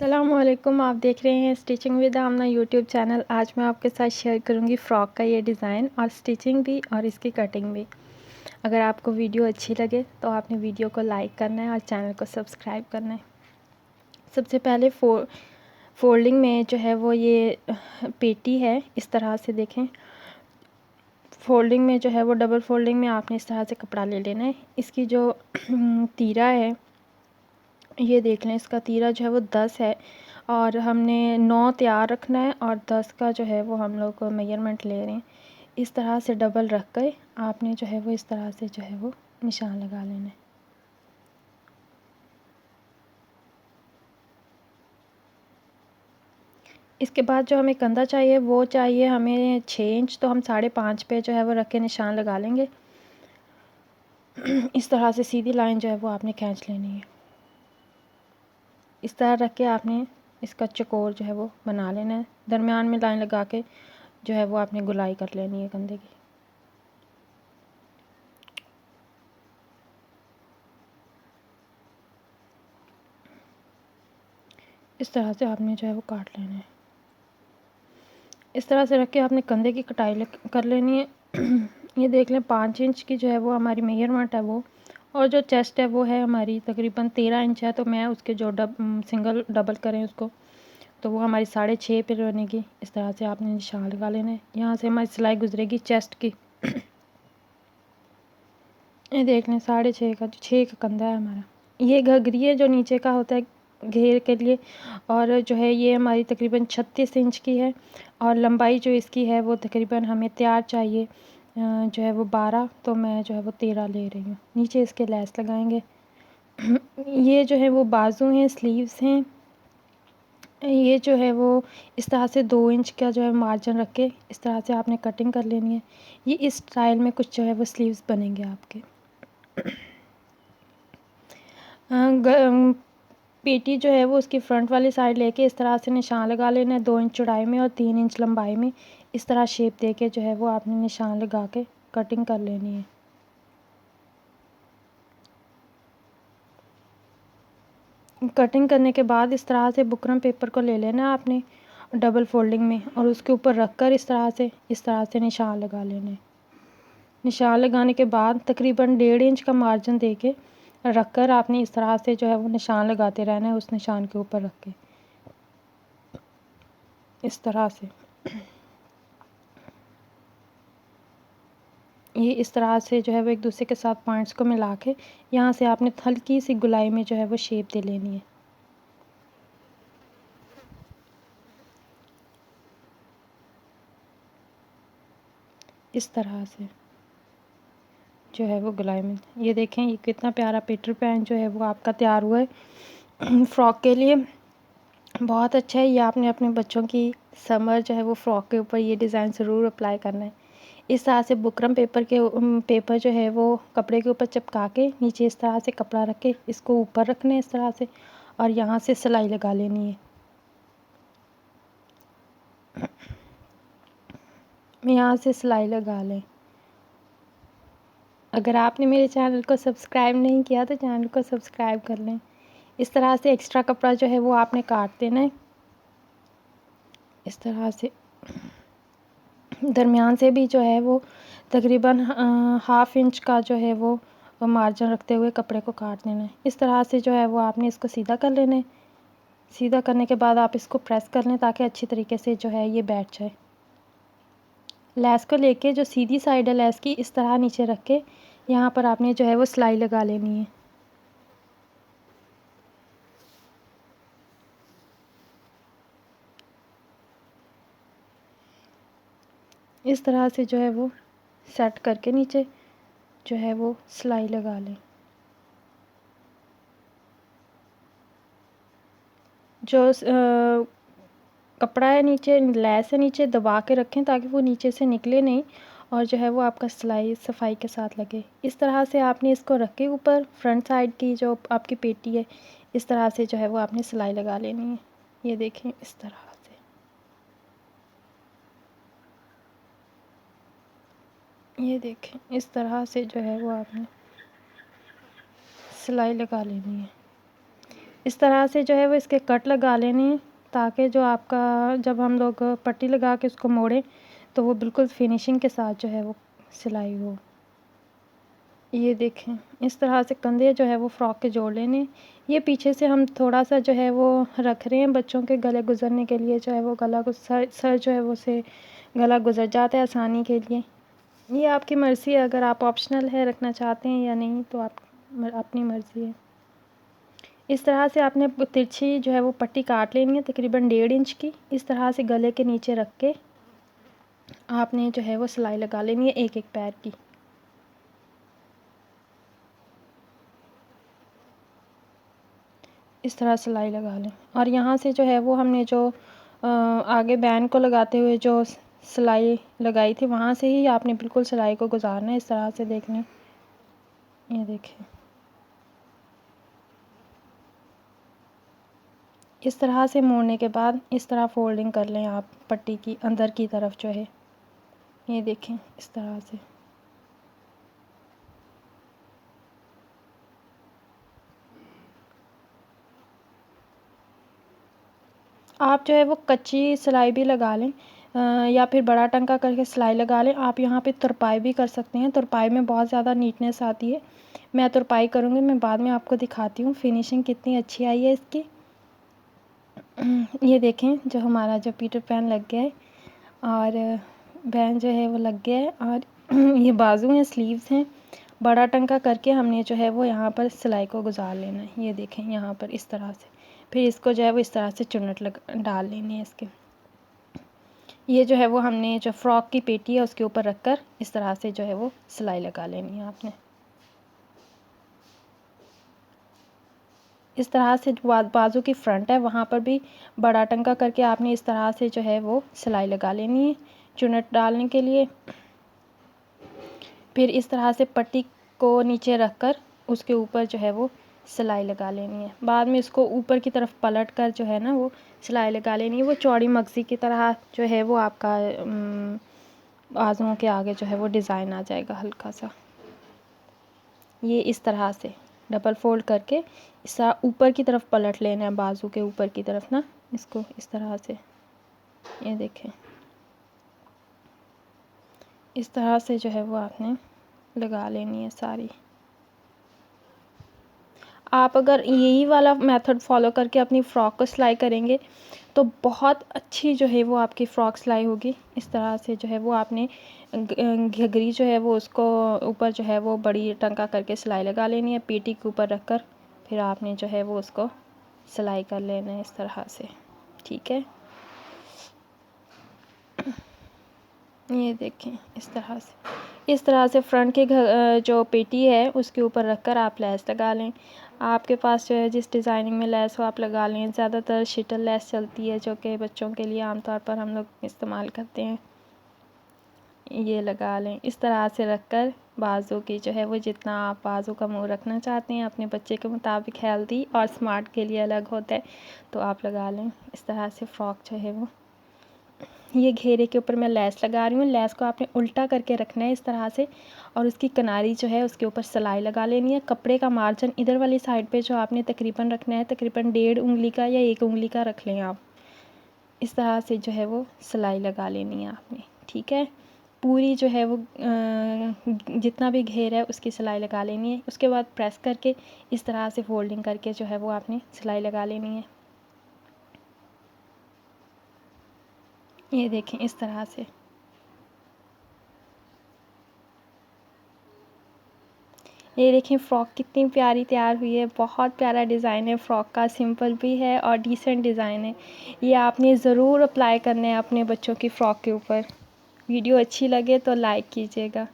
अस्सलामुअलैकुम। आप देख रहे हैं stitching with Amna YouTube channel. आज मैं आपके साथ शेयर करूंगी फ़्रॉक का ये डिज़ाइन और स्टिचिंग भी और इसकी कटिंग भी। अगर आपको वीडियो अच्छी लगे तो आपने वीडियो को लाइक करना है और चैनल को सब्सक्राइब करना है। सबसे पहले फोल्डिंग में जो है वो ये पेटी है, इस तरह से देखें। फोल्डिंग में जो है वो डबल फोल्डिंग में आपने इस तरह से कपड़ा ले लेना है। इसकी जो तीरा है ये देख लें, इसका तीरा जो है वो 10 है और हमने 9 तैयार रखना है और 10 का जो है वो हम लोग मेजरमेंट ले रहे हैं। इस तरह से डबल रख कर आपने जो है वो इस तरह से जो है वो निशान लगा लेना है। इसके बाद जो हमें कंधा चाहिए वो चाहिए हमें 6 इंच, तो हम 5.5 पे जो है वो रख के निशान लगा लेंगे। इस तरह से सीधी लाइन जो है वो आपने खींच लेनी है। इस तरह रख के आपने इसका चकोर जो है वो बना लेना है। दरमियान में लाइन लगा के जो है वो आपने गुलाई कर लेनी है कंधे की। इस तरह से आपने जो है वो काट लेना है। इस तरह से रख के आपने कंधे की कटाई कर लेनी है। ये देख लें 5 इंच की जो है वो हमारी मेजरमेंट है वो, और जो चेस्ट है वो है हमारी तकरीबन 13 इंच है। तो मैं उसके जो सिंगल डबल करें उसको, तो वो हमारी 6.5 पे बनेगी। इस तरह से आपने निशान लगा लेना है। यहाँ से हमारी सिलाई गुजरेगी चेस्ट की। ये देख लें 6.5 का, जो 6 का कंधा है हमारा। ये घघरी है जो नीचे का होता है घेर के लिए, और जो है ये हमारी तकरीबन 36 इंच की है। और लंबाई जो इसकी है वो तकरीबन हमें तैयार चाहिए जो है वो 12, तो मैं जो है वो 13 ले रही हूँ। नीचे इसके लेस लगाएंगे। ये जो है वो बाजू हैं, स्लीव्स हैं। ये जो है वो इस तरह से 2 इंच का जो है मार्जिन रख के इस तरह से आपने कटिंग कर लेनी है। ये इस स्टाइल में कुछ जो है वो स्लीव्स बनेंगे आपके। पेटी जो है वो उसकी फ्रंट वाली साइड लेके इस तरह से निशान लगा लेना है 2 इंच चौड़ाई में और 3 इंच लंबाई में। इस तरह शेप देके जो है वो आपने निशान लगा के कटिंग कर लेनी है। कटिंग करने के बाद इस तरह से बुकरम पेपर को ले लेना है आपने डबल फोल्डिंग में, और उसके ऊपर रख कर इस तरह से निशान लगा लेना है। निशान लगाने के बाद तकरीबन 1.5 इंच का मार्जिन देके रख कर आपने इस तरह से जो है वो निशान लगाते रहना है उस निशान के ऊपर रख के, इस तरह से। ये इस तरह से जो है वो एक दूसरे के साथ पॉइंट्स को मिला के यहाँ से आपने हल्की सी गुलाई में जो है वो शेप दे लेनी है। इस तरह से जो है वो गुलाई में, ये देखें ये कितना प्यारा पीटर पैंट जो है वो आपका तैयार हुआ है फ्रॉक के लिए। बहुत अच्छा है। ये आपने अपने बच्चों की समर जो है वो फ्रॉक के ऊपर ये डिज़ाइन ज़रूर अप्लाई करना है। इस तरह से बुकरम पेपर जो है वो कपड़े के ऊपर चिपका के नीचे इस तरह से कपड़ा रख के इसको ऊपर रखना है इस तरह से, और यहाँ से सिलाई लगा लेनी है। यहाँ से सिलाई लगा लें। अगर आपने मेरे चैनल को सब्सक्राइब नहीं किया तो चैनल को सब्सक्राइब कर लें। इस तरह से एक्स्ट्रा कपड़ा जो है वो आपने काट देना है। इस तरह से दरमियान से भी जो है वो तकरीबन 1/2 इंच का जो है वो मार्जिन रखते हुए कपड़े को काट देना है। इस तरह से जो है वो आपने इसको सीधा कर लेना है। सीधा करने के बाद आप इसको प्रेस कर लें ताकि अच्छी तरीके से जो है ये बैठ जाए। लेस को लेके जो सीधी साइड है लेस की इस तरह नीचे रख के यहाँ पर आपने जो है वो सिलाई लगा लेनी है। इस तरह से जो है वो सेट करके नीचे जो है वो सिलाई लगा लें। जो कपड़ा है नीचे, लेस है नीचे, दबा के रखें ताकि वो नीचे से निकले नहीं और जो है वो आपका सिलाई सफाई के साथ लगे। इस तरह से आपने इसको रख के ऊपर फ्रंट साइड की जो आपकी पेटी है इस तरह से जो है वो आपने सिलाई लगा लेनी है। ये देखें इस तरह से, ये देखें इस तरह से जो है वो आपने सिलाई लगा लेनी है। इस तरह से जो है वो इसके कट लगा लेने हैं, ताकि जो आपका जब हम लोग पट्टी लगा के उसको मोड़ें तो वो बिल्कुल फिनिशिंग के साथ जो है वो सिलाई हो। ये देखें, इस तरह से कंधे जो है वो फ्रॉक के जोड़ लेने। ये पीछे से हम थोड़ा सा जो है वो रख रहे हैं बच्चों के गले गुजरने के लिए, जो है वो गला सर जो है वो से गला गुजर जाता है आसानी के लिए। ये आपकी मर्ज़ी है, अगर आप ऑप्शनल है रखना चाहते हैं या नहीं तो आप अपनी मर्ज़ी है। इस तरह से आपने तिरछी जो है वो पट्टी काट लेनी है तकरीबन 1.5 इंच की। इस तरह से गले के नीचे रख के आपने जो है वो सिलाई लगा लेनी है एक एक पैर की। इस तरह सिलाई लगा लें और यहाँ से जो है वो हमने जो आगे बैन को लगाते हुए जो सिलाई लगाई थी वहाँ से ही आपने बिल्कुल सिलाई को गुजारना है। इस तरह से देखना, ये देखें, इस तरह से मोड़ने के बाद इस तरह फोल्डिंग कर लें आप पट्टी की अंदर की तरफ जो है, ये देखें इस तरह से। आप जो है वो कच्ची सिलाई भी लगा लें या फिर बड़ा टंका करके सिलाई लगा लें। आप यहाँ पे तुरपाई भी कर सकते हैं, तुरपाई में बहुत ज़्यादा नीटनेस आती है। मैं तुरपाई करूँगी, मैं बाद में आपको दिखाती हूँ फिनिशिंग कितनी अच्छी आई है इसकी। ये देखें, जो हमारा जो पीटर पैन लग गया है और बैन जो है वो लग गया है और ये बाजू हैं, स्लीव्स हैं। बड़ा टंका करके हमने जो है वो यहाँ पर सिलाई को गुजार लेना है। ये देखें यहाँ पर इस तरह से, फिर इसको जो है वो इस तरह से चुन्नट डाल लेनी है इसके। ये जो है वो हमने जो फ्रॉक की पेटी है उसके ऊपर रखकर इस तरह से जो है वो सिलाई लगा लेनी है आपने। इस तरह से बाजू की फ्रंट है वहाँ पर भी बड़ा टंका करके आपने इस तरह से जो है वो सिलाई लगा लेनी है चुन्नट डालने के लिए। फिर इस तरह से पट्टी को नीचे रखकर उसके ऊपर जो है वो सिलाई लगा लेनी है। बाद में इसको ऊपर की तरफ पलट कर जो है ना वो सिलाई लगा लेनी है। वो चौड़ी मगज़ी की तरह जो है वो आपका बाजुओं के आगे जो है वो डिज़ाइन आ जाएगा हल्का सा। ये इस तरह से डबल फोल्ड करके इस तरह ऊपर की तरफ पलट लेना है, बाजू के ऊपर की तरफ ना इसको इस तरह से। ये देखें, इस तरह से जो है वो आपने लगा लेनी है सारी। आप अगर यही वाला मेथड फॉलो करके अपनी फ़्रॉक को सिलाई करेंगे तो बहुत अच्छी जो है वो आपकी फ़्रॉक सिलाई होगी। इस तरह से जो है वो आपने घघरी जो है वो उसको ऊपर जो है वो बड़ी टंका करके सिलाई लगा लेनी है पेटी के ऊपर रखकर। फिर आपने जो है वो उसको सिलाई कर लेना है इस तरह से, ठीक है। ये देखें इस तरह से फ्रंट के जो पेटी है उसके ऊपर रखकर आप लेस लगा लें। आपके पास जो है जिस डिज़ाइनिंग में लेस हो आप लगा लें। ज़्यादातर शिटल लेस चलती है जो कि बच्चों के लिए आमतौर पर हम लोग इस्तेमाल करते हैं। ये लगा लें इस तरह से रखकर बाजू की जो है वो जितना आप बाजू का मुँह रखना चाहते हैं अपने बच्चे के मुताबिक, हेल्दी और स्मार्ट के लिए अलग होता है तो आप लगा लें। इस तरह से फ़्रॉक जो है वो, ये घेरे के ऊपर मैं लेस लगा रही हूँ। लेस को आपने उल्टा करके रखना है इस तरह से और उसकी किनारी जो है उसके ऊपर सिलाई लगा लेनी है। कपड़े का मार्जिन इधर वाली साइड पे जो आपने तकरीबन रखना है तकरीबन 1.5 उंगली का या 1 उंगली का रख लें आप। इस तरह से जो है वो सिलाई लगा लेनी है आपने, ठीक है। पूरी जो है वो जितना भी घेर है उसकी सिलाई लगा लेनी है। उसके बाद प्रेस करके इस तरह से फोल्डिंग करके जो है वो आपने सिलाई लगा लेनी है। ये देखें इस तरह से। ये देखें फ़्रॉक कितनी प्यारी तैयार हुई है। बहुत प्यारा डिज़ाइन है फ़्रॉक का, सिंपल भी है और डिसेंट डिज़ाइन है। ये आपने ज़रूर अप्लाई करना है अपने बच्चों की फ़्रॉक के ऊपर। वीडियो अच्छी लगे तो लाइक कीजिएगा।